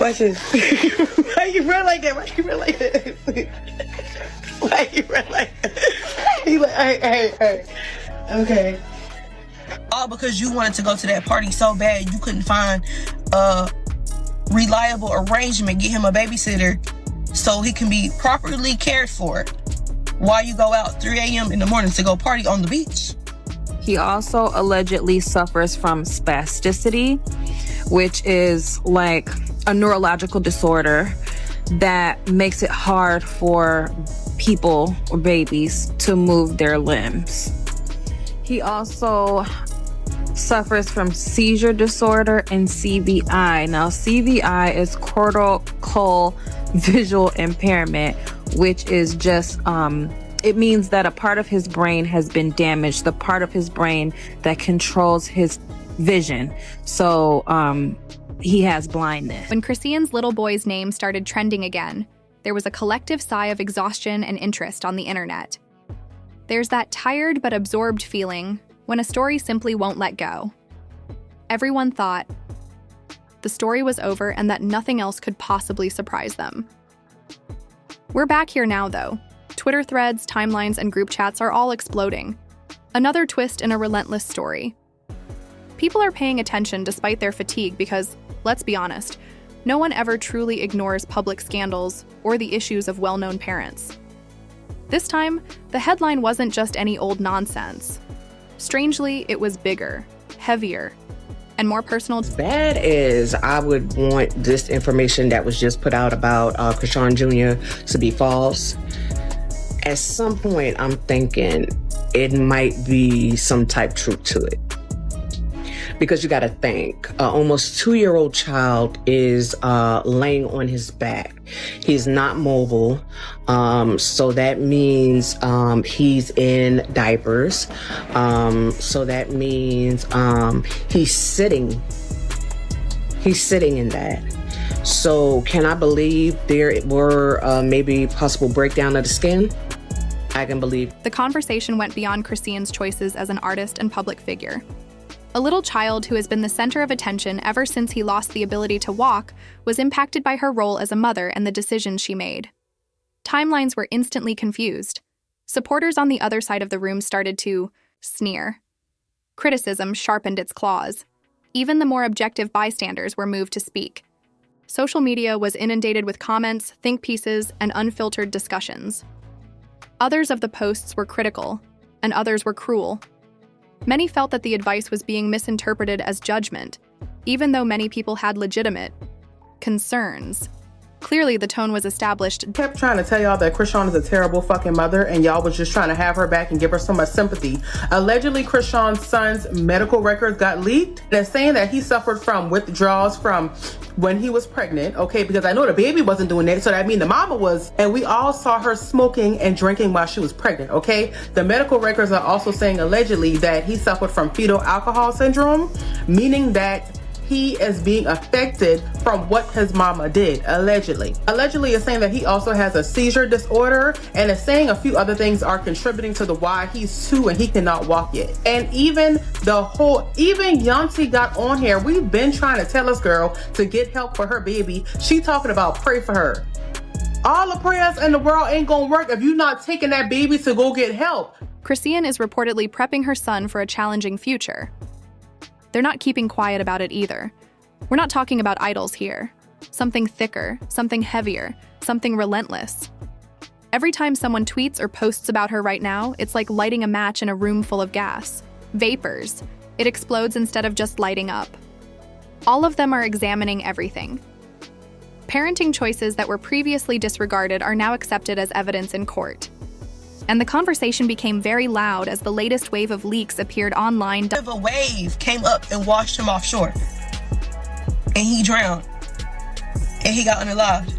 Watch this. Why you run like that? Why you run like that? Why you run like that? He like, hey. Okay. All because you wanted to go to that party so bad you couldn't find a reliable arrangement, get him a babysitter so he can be properly cared for while you go out 3 a.m. in the morning to go party on the beach. He also allegedly suffers from spasticity, which is like a neurological disorder that makes it hard for people or babies to move their limbs. He also suffers from seizure disorder and CVI. Now, CVI is cortical visual impairment, which is just, it means that a part of his brain has been damaged, the part of his brain that controls his vision. So, he has blindness. When Chrisean's little boy's name started trending again, there was a collective sigh of exhaustion and interest on the internet. There's that tired but absorbed feeling when a story simply won't let go. Everyone thought the story was over and that nothing else could possibly surprise them. We're back here now, though. Twitter threads, timelines, and group chats are all exploding. Another twist in a relentless story. People are paying attention despite their fatigue because, let's be honest, no one ever truly ignores public scandals or the issues of well-known parents. This time, the headline wasn't just any old nonsense. Strangely, it was bigger, heavier, and more personal. As bad as I would want this information that was just put out about Chrisean Jr. to be false, at some point I'm thinking it might be some type truth to it. Because you got to think, almost 2-year-old child is laying on his back. He's not mobile, so that means he's in diapers. So that means he's sitting. He's sitting in that. So can I believe there were maybe possible breakdown of the skin? I can believe. The conversation went beyond Chrisean's choices as an artist and public figure. A little child who has been the center of attention ever since he lost the ability to walk was impacted by her role as a mother and the decisions she made. Timelines were instantly confused. Supporters on the other side of the room started to sneer. Criticism sharpened its claws. Even the more objective bystanders were moved to speak. Social media was inundated with comments, think pieces, and unfiltered discussions. Others of the posts were critical, and others were cruel. Many felt that the advice was being misinterpreted as judgment, even though many people had legitimate concerns. Clearly, the tone was established. I kept trying to tell y'all that Chrisean is a terrible fucking mother and y'all was just trying to have her back and give her so much sympathy. Allegedly, Chrisean's son's medical records got leaked. They're saying that he suffered from withdrawals from when he was pregnant, okay, because I know the baby wasn't doing that, so that means the mama was, and we all saw her smoking and drinking while she was pregnant, okay? The medical records are also saying allegedly that he suffered from fetal alcohol syndrome, meaning that he is being affected from what his mama did, allegedly. Allegedly is saying that he also has a seizure disorder and is saying a few other things are contributing to the why he's 2 and he cannot walk yet. And even Yanti got on here. We've been trying to tell this girl to get help for her baby. She talking about pray for her. All the prayers in the world ain't gonna work if you're not taking that baby to go get help. Chrisean is reportedly prepping her son for a challenging future. They're not keeping quiet about it either. We're not talking about idols here. Something thicker, something heavier, something relentless. Every time someone tweets or posts about her right now, it's like lighting a match in a room full of gas. Vapors. It explodes instead of just lighting up. All of them are examining everything. Parenting choices that were previously disregarded are now accepted as evidence in court. And the conversation became very loud as the latest wave of leaks appeared online. A wave came up and washed him offshore. And he drowned. And he got unalived.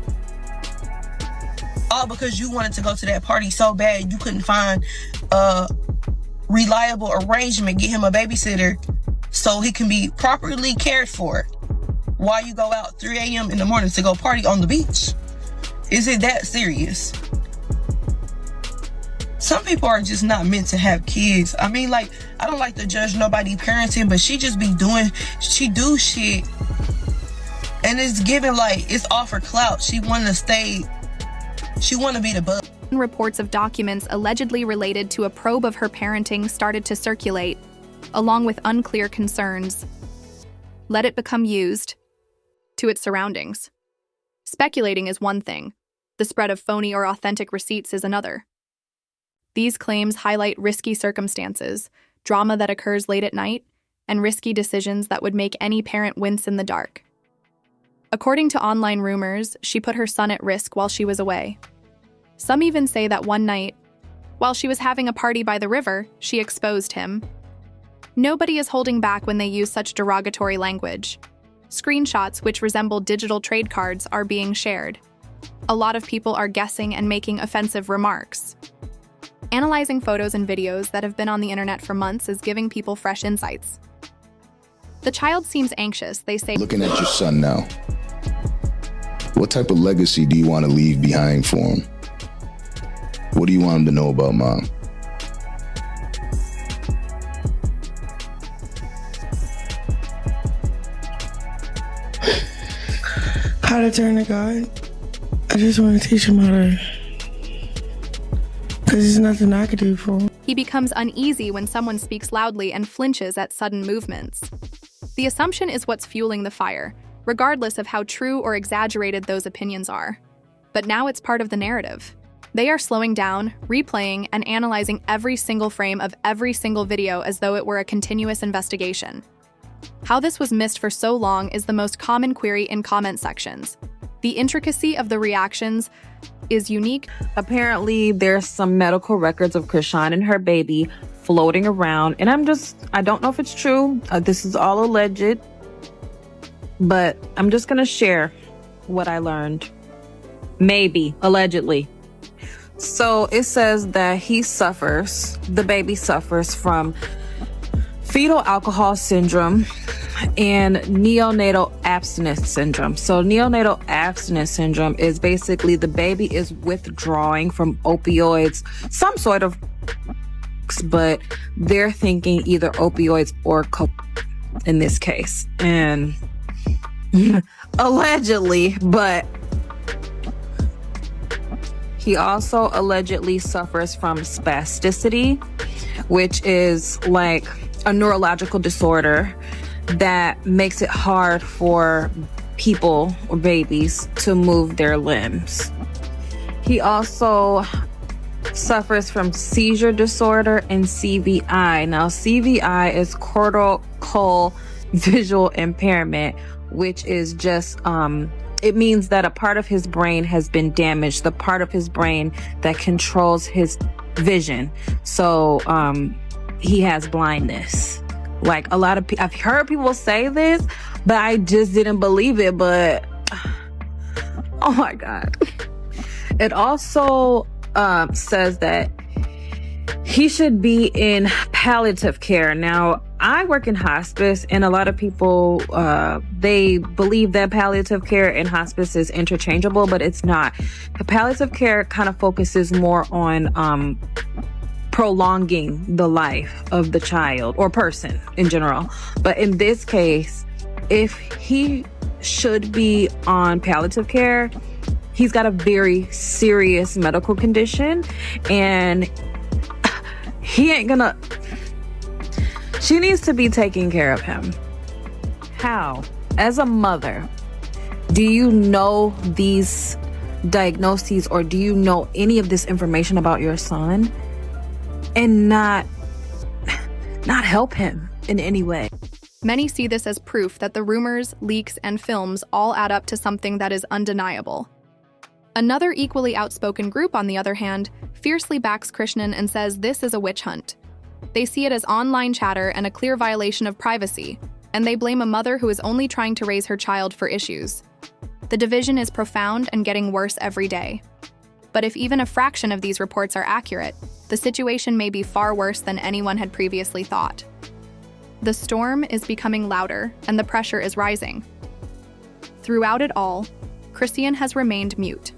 All because you wanted to go to that party so bad you couldn't find a reliable arrangement, get him a babysitter so he can be properly cared for while you go out 3 a.m. in the morning to go party on the beach. Is it that serious? Some people are just not meant to have kids. I mean, like, I don't like to judge nobody parenting, but she just be doing, she do shit And it's given like it's all for clout. She want to be the butt. Reports of documents allegedly related to a probe of her parenting started to circulate, along with unclear concerns. Let it become used to its surroundings. Speculating is one thing. The spread of phony or authentic receipts is another. These claims highlight risky circumstances, drama that occurs late at night, and risky decisions that would make any parent wince in the dark. According to online rumors, she put her son at risk while she was away. Some even say that one night, while she was having a party by the river, she exposed him. Nobody is holding back when they use such derogatory language. Screenshots, which resemble digital trade cards, are being shared. A lot of people are guessing and making offensive remarks. Analyzing photos and videos that have been on the internet for months is giving people fresh insights. The child seems anxious, they say. Looking at your son now, what type of legacy do you want to leave behind for him? What do you want him to know about mom? How to turn to God. I just want to teach him how to, because there's nothing I could do for him. He becomes uneasy when someone speaks loudly and flinches at sudden movements. The assumption is what's fueling the fire, regardless of how true or exaggerated those opinions are. But now it's part of the narrative. They are slowing down, replaying, and analyzing every single frame of every single video as though it were a continuous investigation. How this was missed for so long is the most common query in comment sections. The intricacy of the reactions is unique. Apparently, there's some medical records of Chrisean and her baby floating around, and I don't know if it's true. This is all alleged, but I'm just gonna share what I learned. Maybe, allegedly. So it says that the baby suffers from fetal alcohol syndrome and neonatal abstinence syndrome. So neonatal abstinence syndrome is basically the baby is withdrawing from opioids, some sort of, but they're thinking either opioids or coke in this case. And allegedly, but he also allegedly suffers from spasticity, which is like a neurological disorder that makes it hard for people or babies to move their limbs. He also suffers from seizure disorder and CVI. Now, CVI is cortical visual impairment, which is just, it means that a part of his brain has been damaged, the part of his brain that controls his vision. So, he has blindness. Like a lot of people, I've heard people say this, but I just didn't believe it. But oh my God. It also says that he should be in palliative care. Now, I work in hospice, and a lot of people, they believe that palliative care and hospice is interchangeable, but it's not. The palliative care kind of focuses more on prolonging the life of the child or person in general. But in this case, if he should be on palliative care, he's got a very serious medical condition, and she needs to be taking care of him. How? As a mother, do you know these diagnoses, or do you know any of this information about your son and not help him in any way? Many see this as proof that the rumors, leaks, and films all add up to something that is undeniable. Another equally outspoken group, on the other hand, fiercely backs Chrisean and says this is a witch hunt. They see it as online chatter and a clear violation of privacy, and they blame a mother who is only trying to raise her child for issues. The division is profound and getting worse every day. But if even a fraction of these reports are accurate, the situation may be far worse than anyone had previously thought. The storm is becoming louder, and the pressure is rising. Throughout it all, Chrisean has remained mute.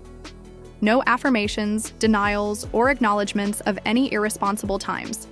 No affirmations, denials, or acknowledgments of any irresponsible times.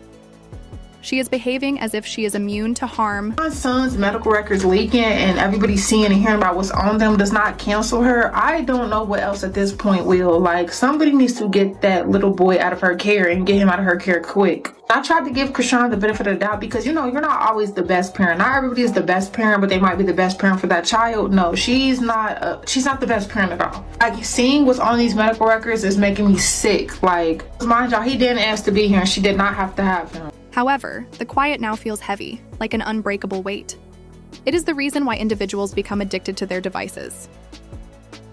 she is behaving as if she is immune to harm. My son's medical records leaking and everybody seeing and hearing about what's on them does not cancel her. I don't know what else at this point will. Like, somebody needs to get that little boy out of her care and get him out of her care quick. I tried to give Chrisean the benefit of the doubt because, you know, you're not always the best parent. Not everybody is the best parent, but they might be the best parent for that child. No, she's not the best parent at all. Like, seeing what's on these medical records is making me sick. Like, mind y'all, he didn't ask to be here and she did not have to have him. However, the quiet now feels heavy, like an unbreakable weight. It is the reason why individuals become addicted to their devices.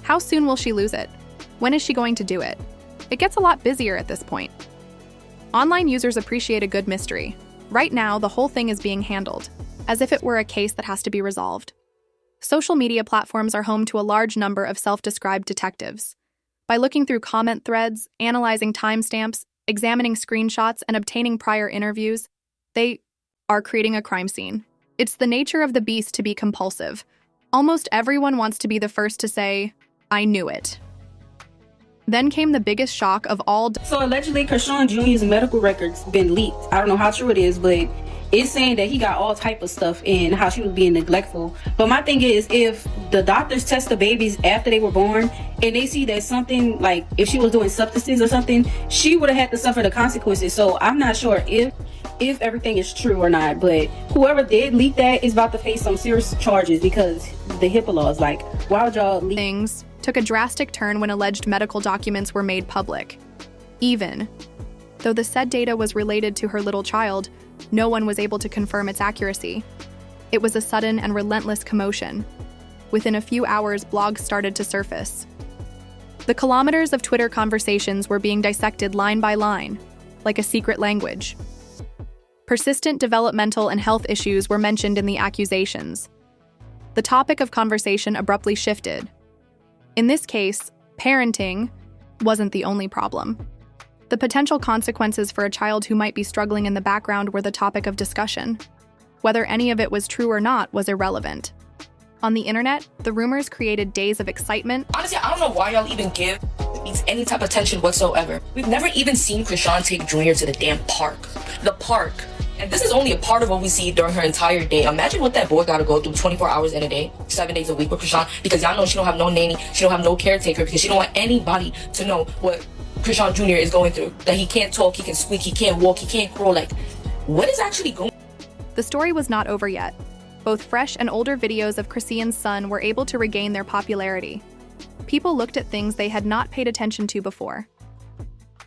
How soon will she lose it? When is she going to do it? It gets a lot busier at this point. Online users appreciate a good mystery. Right now, the whole thing is being handled, as if it were a case that has to be resolved. Social media platforms are home to a large number of self-described detectives. By looking through comment threads, analyzing timestamps, examining screenshots, and obtaining prior interviews, they are creating a crime scene. It's the nature of the beast to be compulsive. Almost everyone wants to be the first to say, "I knew it." Then came the biggest shock of all. So allegedly, Chrisean Jr.'s medical records been leaked. I don't know how true it is, but it's saying that he got all type of stuff and how she was being neglectful. But my thing is, if the doctors test the babies after they were born and they see that something, like if she was doing substances or something, she would have had to suffer the consequences. So I'm not sure if everything is true or not, but whoever did leak that is about to face some serious charges because the HIPAA laws. Like, why would y'all leak? Things took a drastic turn when alleged medical documents were made public. Even though the said data was related to her little child, no one was able to confirm its accuracy. It was a sudden and relentless commotion. Within a few hours, blogs started to surface. The kilometers of Twitter conversations were being dissected line by line, like a secret language. Persistent developmental and health issues were mentioned in the accusations. The topic of conversation abruptly shifted. In this case, parenting wasn't the only problem. The potential consequences for a child who might be struggling in the background were the topic of discussion. Whether any of it was true or not was irrelevant. On the internet, the rumors created days of excitement. Honestly, I don't know why y'all even give these any type of attention whatsoever. We've never even seen Chrisean take Junior to the damn park. The park. And this is only a part of what we see during her entire day. Imagine what that boy gotta go through 24 hours in a day, 7 days a week with Chrisean, because y'all know she don't have no nanny, she don't have no caretaker, because she don't want anybody to know what Chrisean Jr. is going through. That he can't talk, he can squeak, he can't walk, he can't crawl. Like, what is actually going on? The story was not over yet. Both fresh and older videos of Chrisean's son were able to regain their popularity. People looked at things they had not paid attention to before.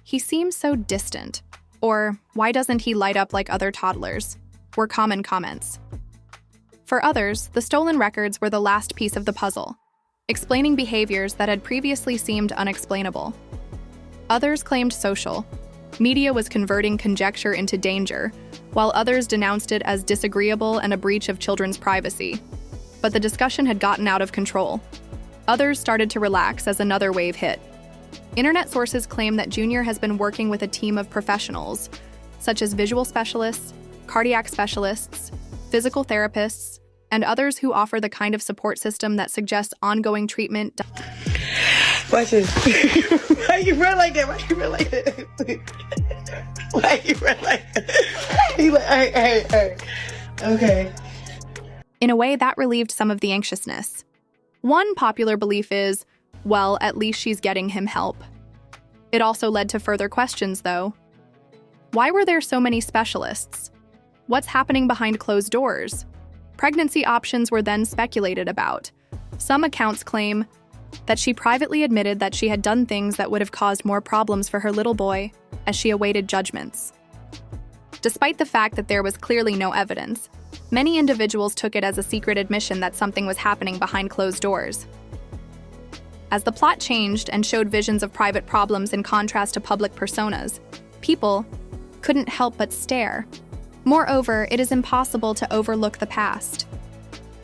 He seems so distant. Or, why doesn't he light up like other toddlers? Were common comments. For others, the stolen records were the last piece of the puzzle, explaining behaviors that had previously seemed unexplainable. Others claimed social. Media was converting conjecture into danger, while others denounced it as disagreeable and a breach of children's privacy. But the discussion had gotten out of control. Others started to relax as another wave hit. Internet sources claim that Junior has been working with a team of professionals, such as visual specialists, cardiac specialists, physical therapists, and others who offer the kind of support system that suggests ongoing treatment. Watch this. Why you run like that? Why you run like that? Why you run like that? He like, hey. Okay. In a way, that relieved some of the anxiousness. One popular belief is, well, at least she's getting him help. It also led to further questions, though. Why were there so many specialists? What's happening behind closed doors? Pregnancy options were then speculated about. Some accounts claim that she privately admitted that she had done things that would have caused more problems for her little boy as she awaited judgments. Despite the fact that there was clearly no evidence, many individuals took it as a secret admission that something was happening behind closed doors. As the plot changed and showed visions of private problems in contrast to public personas, people couldn't help but stare. Moreover, it is impossible to overlook the past.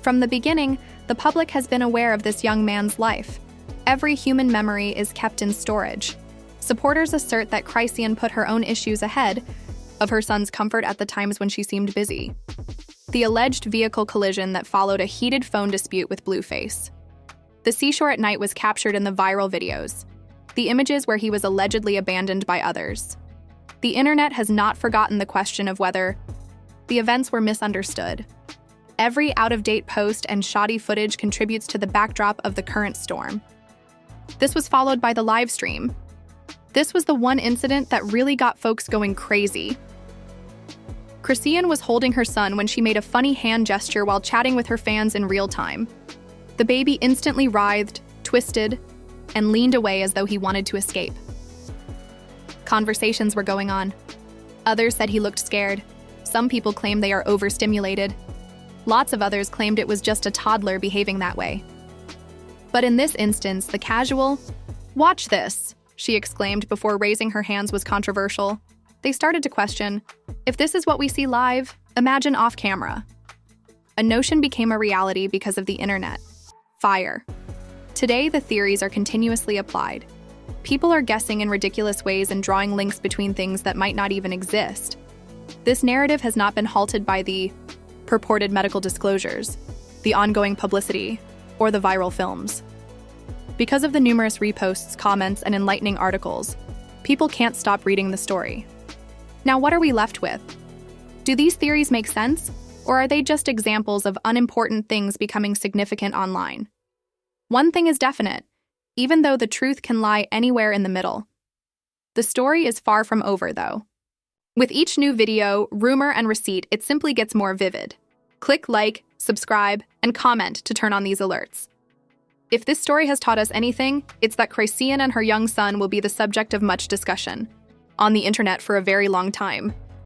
From the beginning, the public has been aware of this young man's life. Every human memory is kept in storage. Supporters assert that Chrisean put her own issues ahead of her son's comfort at the times when she seemed busy. The alleged vehicle collision that followed a heated phone dispute with Blueface. The seashore at night was captured in the viral videos, the images where he was allegedly abandoned by others. The internet has not forgotten the question of whether the events were misunderstood. Every out-of-date post and shoddy footage contributes to the backdrop of the current storm. This was followed by the live stream. This was the one incident that really got folks going crazy. Chrisean was holding her son when she made a funny hand gesture while chatting with her fans in real time. The baby instantly writhed, twisted, and leaned away as though he wanted to escape. Conversations were going on. Others said he looked scared. Some people claimed they are overstimulated. Lots of others claimed it was just a toddler behaving that way. But in this instance, the casual, "Watch this," she exclaimed before raising her hands was controversial. They started to question, if this is what we see live, imagine off camera. A notion became a reality because of the internet. Fire. Today, the theories are continuously applied. People are guessing in ridiculous ways and drawing links between things that might not even exist. This narrative has not been halted by the purported medical disclosures, the ongoing publicity, or the viral films. Because of the numerous reposts, comments, and enlightening articles, people can't stop reading the story. Now, what are we left with? Do these theories make sense, or are they just examples of unimportant things becoming significant online? One thing is definite, even though the truth can lie anywhere in the middle. The story is far from over, though. With each new video, rumor, and receipt, it simply gets more vivid. Click like, subscribe, and comment to turn on these alerts. If this story has taught us anything, it's that Chrisean and her young son will be the subject of much discussion on the internet for a very long time.